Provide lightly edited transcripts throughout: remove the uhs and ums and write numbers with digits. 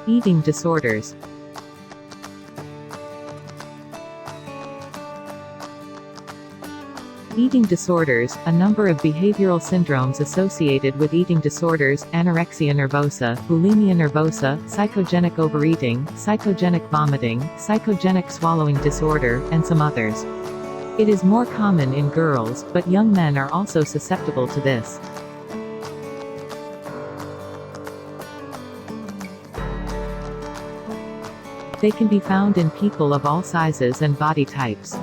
Eating disorders. Eating disorders, a number of behavioral syndromes associated with eating disorders, anorexia nervosa, bulimia nervosa, psychogenic overeating, psychogenic vomiting, psychogenic swallowing disorder, and some others. It is more common in girls, but young men are also susceptible to this. They can be found in people of all sizes and body types.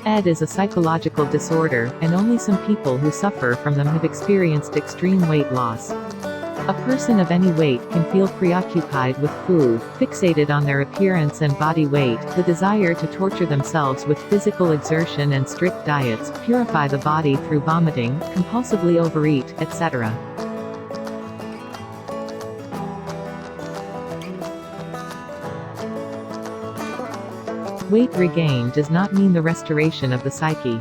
PsyD is a psychological disorder, and only some people who suffer from them have experienced extreme weight loss. A person of any weight can feel preoccupied with food, fixated on their appearance and body weight, the desire to torture themselves with physical exertion and strict diets, purify the body through vomiting, compulsively overeat, etc. Weight regain does not mean the restoration of the psyche.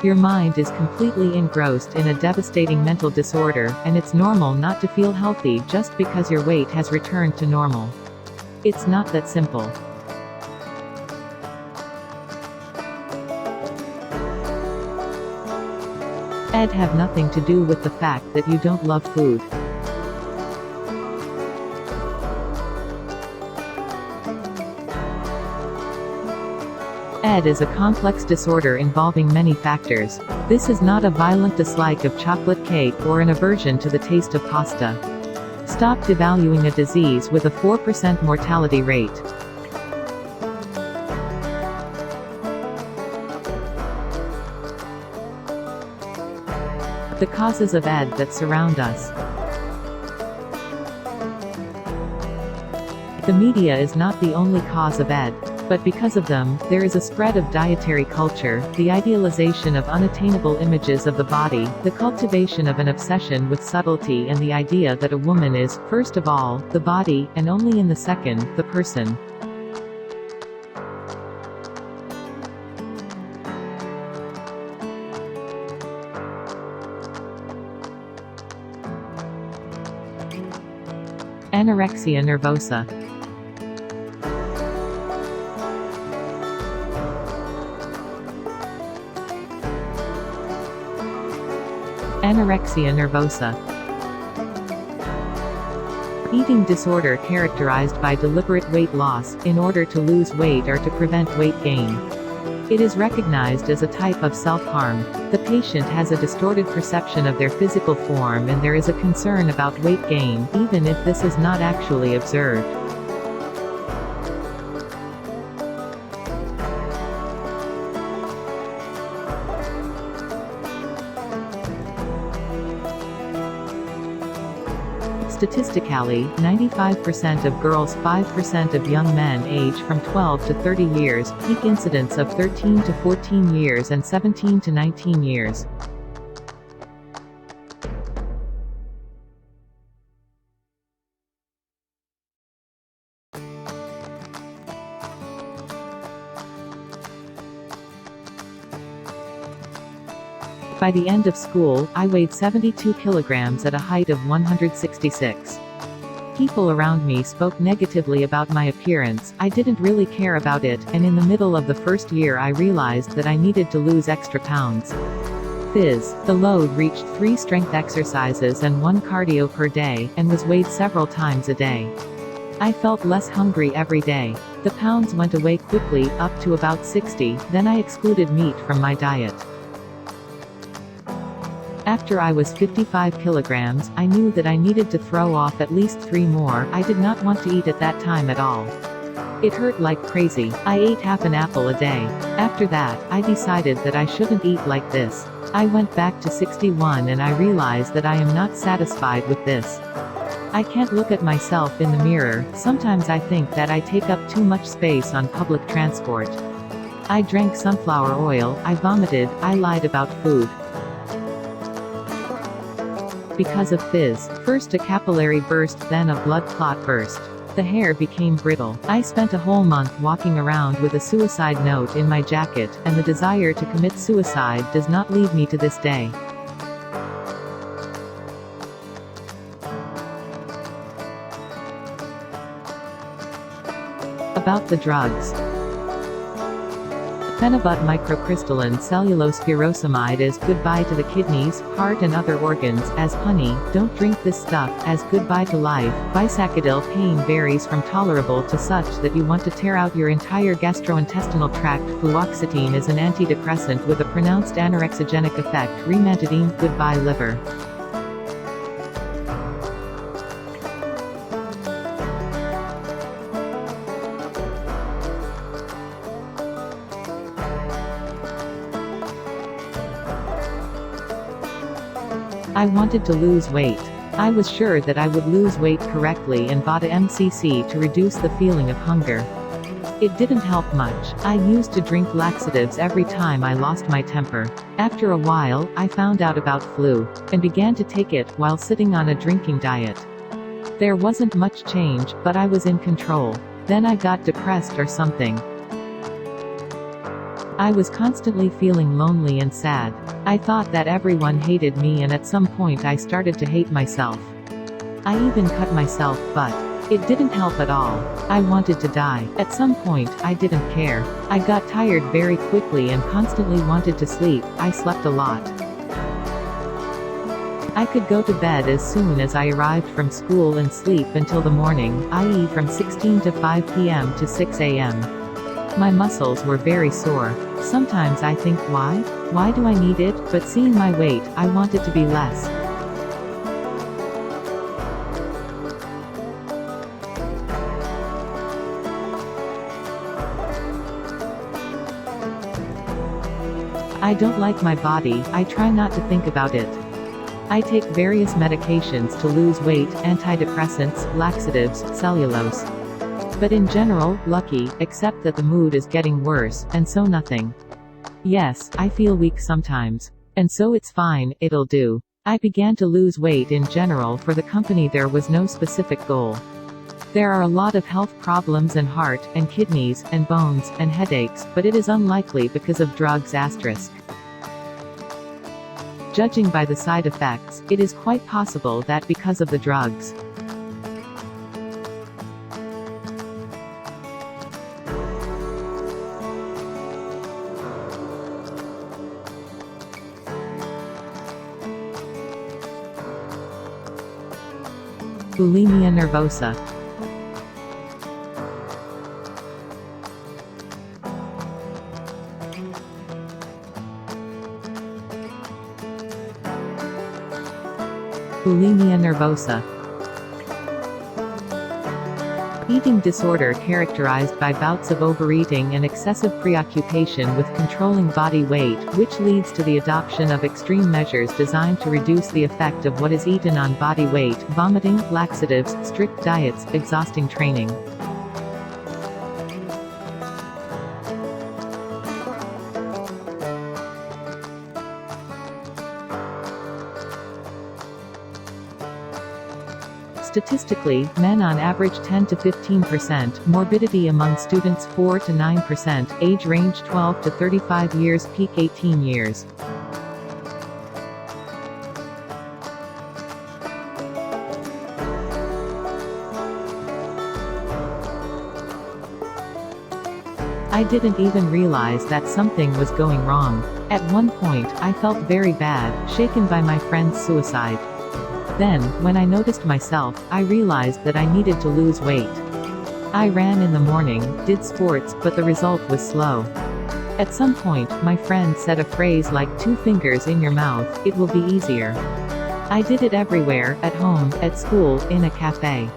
Your mind is completely engrossed in a devastating mental disorder, and it's normal not to feel healthy just because your weight has returned to normal. It's not that simple. PsyD have nothing to do with the fact that you don't love food. PsyD is a complex disorder involving many factors. This is not a violent dislike of chocolate cake or an aversion to the taste of pasta. Stop devaluing a disease with a 4% mortality rate. The causes of PsyD that surround us. The media is not the only cause of PsyD. But because of them, there is a spread of dietary culture, the idealization of unattainable images of the body, the cultivation of an obsession with subtlety, and the idea that a woman is, first of all, the body, and only in the second, the person. Anorexia nervosa. Anorexia nervosa. Eating disorder characterized by deliberate weight loss, in order to lose weight or to prevent weight gain. It is recognized as a type of self-harm. The patient has a distorted perception of their physical form, and there is a concern about weight gain, even if this is not actually observed. Statistically, 95% of girls, 5% of young men age from 12 to 30 years, peak incidence of 13 to 14 years and 17 to 19 years. By the end of school, I weighed 72 kilograms at a height of 166. People around me spoke negatively about my appearance. I didn't really care about it, and in the middle of the first year I realized that I needed to lose extra pounds. Phys. The load reached 3 strength exercises and 1 cardio per day, and was weighed several times a day. I felt less hungry every day. The pounds went away quickly, up to about 60, then I excluded meat from my diet. After I was 55 kilograms, I knew that I needed to throw off at least 3 more. I did not want to eat at that time at all. It hurt like crazy. I ate half an apple a day. After that, I decided that I shouldn't eat like this. I went back to 61 and I realized that I am not satisfied with this. I can't look at myself in the mirror. Sometimes I think that I take up too much space on public transport. I drank sunflower oil, I vomited, I lied about food. Because of Phys. First a capillary burst, then a blood clot burst. The hair became brittle. I spent a whole month walking around with a suicide note in my jacket, and the desire to commit suicide does not leave me to this day. About the drugs. Phenibut microcrystalline cellulose furosemide is goodbye to the kidneys, heart and other organs, as honey, don't drink this stuff, as goodbye to life. Bisacidil pain varies from tolerable to such that you want to tear out your entire gastrointestinal tract. Fluoxetine is an antidepressant with a pronounced anorexigenic effect. Remantadine, goodbye liver. I wanted to lose weight. I was sure that I would lose weight correctly and bought a MCC to reduce the feeling of hunger. It didn't help much. I used to drink laxatives every time I lost my temper. After a while, I found out about flu, and began to take it while sitting on a drinking diet. There wasn't much change, but I was in control. Then I got depressed or something. I was constantly feeling lonely and sad. I thought that everyone hated me, and at some point I started to hate myself. I even cut myself, but it didn't help at all. I wanted to die. At some point, I didn't care. I got tired very quickly and constantly wanted to sleep. I slept a lot. I could go to bed as soon as I arrived from school and sleep until the morning, i.e. from 16 to 5 p.m. to 6 a.m. My muscles were very sore. Sometimes I think, why? Why do I need it? But seeing my weight, I want it to be less. I don't like my body. I try not to think about it. I take various medications to lose weight, antidepressants, laxatives, cellulose. But in general, lucky, except that the mood is getting worse, and so nothing. Yes, I feel weak sometimes. And so it's fine, it'll do. I began to lose weight in general. For the company there was no specific goal. There are a lot of health problems and heart, and kidneys, and bones, and headaches, but it is unlikely because of drugs asterisk. Judging by the side effects, it is quite possible that because of the drugs. Bulimia nervosa. Bulimia nervosa. Eating disorder characterized by bouts of overeating and excessive preoccupation with controlling body weight, which leads to the adoption of extreme measures designed to reduce the effect of what is eaten on body weight: vomiting, laxatives, strict diets, exhausting training. Statistically, men on average 10 to 15%, morbidity among students 4 to 9%, age range 12 to 35 years, peak 18 years. I didn't even realize that something was going wrong. At one point, I felt very bad, shaken by my friend's suicide. Then, when I noticed myself, I realized that I needed to lose weight. I ran in the morning, did sports, but the result was slow. At some point, my friend said a phrase like 2 fingers in your mouth, it will be easier. I did it everywhere, at home, at school, in a cafe.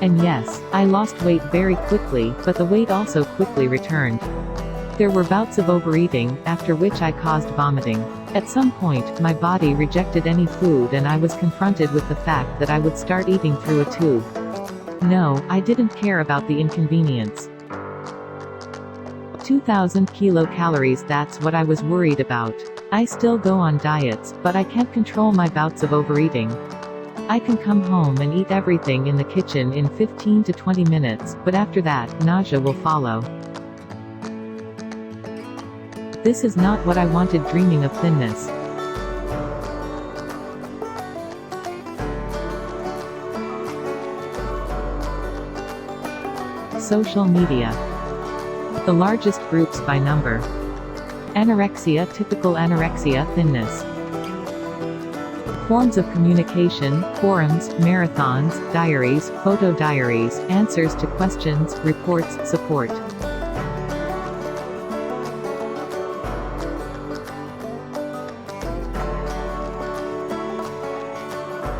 And yes, I lost weight very quickly, but the weight also quickly returned. There were bouts of overeating, after which I caused vomiting. At some point, my body rejected any food and I was confronted with the fact that I would start eating through a tube. No, I didn't care about the inconvenience. 2,000 kilocalories, that's what I was worried about. I still go on diets, but I can't control my bouts of overeating. I can come home and eat everything in the kitchen in 15 to 20 minutes, but after that, nausea will follow. This is not what I wanted dreaming of thinness. Social media. The largest groups by number. Anorexia, typical anorexia, thinness. Forms of communication, forums, marathons, diaries, photo diaries, answers to questions, reports, support.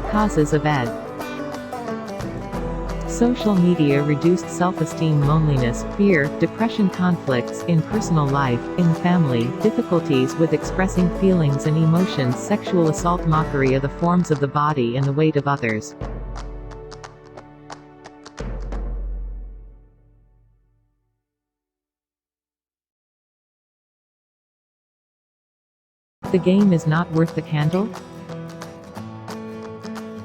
Causes of AD. Social media reduced self-esteem, loneliness, fear, depression, conflicts in personal life, in family, difficulties with expressing feelings and emotions, sexual assault, mockery of the forms of the body and the weight of others. The game is not worth the candle?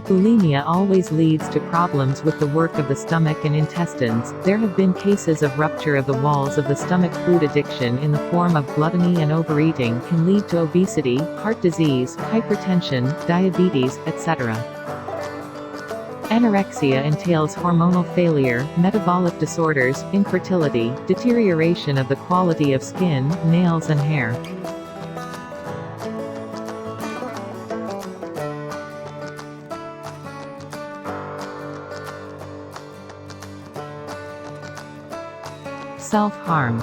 Bulimia always leads to problems with the work of the stomach and intestines. There have been cases of rupture of the walls of the stomach. Food addiction in the form of gluttony and overeating can lead to obesity, heart disease, hypertension, diabetes, etc. Anorexia entails hormonal failure, metabolic disorders, infertility, deterioration of the quality of skin, nails and hair. Self-harm.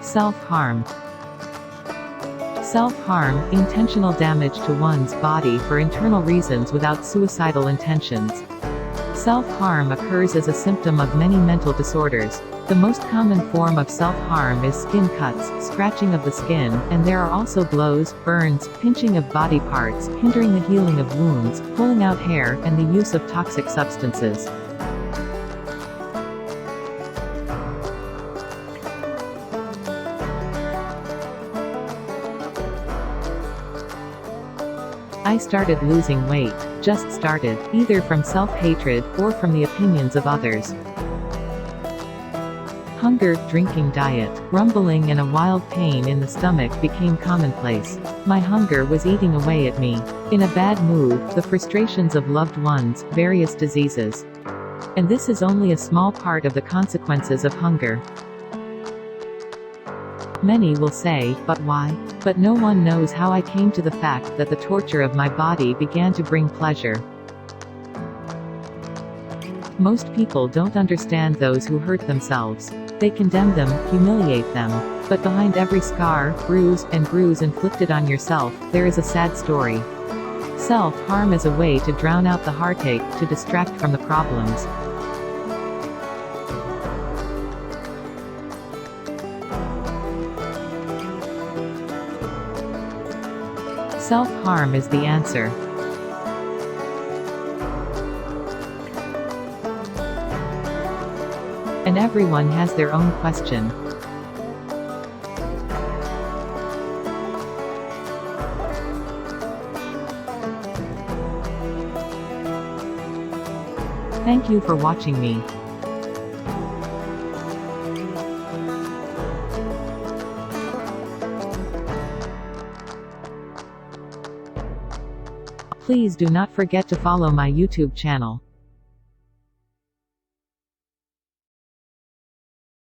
Self-harm. Self-harm, intentional damage to one's body for internal reasons without suicidal intentions. Self-harm occurs as a symptom of many mental disorders. The most common form of self-harm is skin cuts, scratching of the skin, and there are also blows, burns, pinching of body parts, hindering the healing of wounds, pulling out hair, and the use of toxic substances. I started losing weight. Just started, either from self-hatred, or from the opinions of others. Hunger, drinking diet, rumbling and a wild pain in the stomach became commonplace. My hunger was eating away at me. In a bad mood, the frustrations of loved ones, various diseases. And this is only a small part of the consequences of hunger. Many will say, but why? But no one knows how I came to the fact that the torture of my body began to bring pleasure. Most people don't understand those who hurt themselves. They condemn them, humiliate them. But behind every scar, bruise, and bruise inflicted on yourself, there is a sad story. Self-harm is a way to drown out the heartache, to distract from the problems. Self-harm is the answer. And everyone has their own question. Thank you for watching me. Please do not forget to follow my YouTube channel.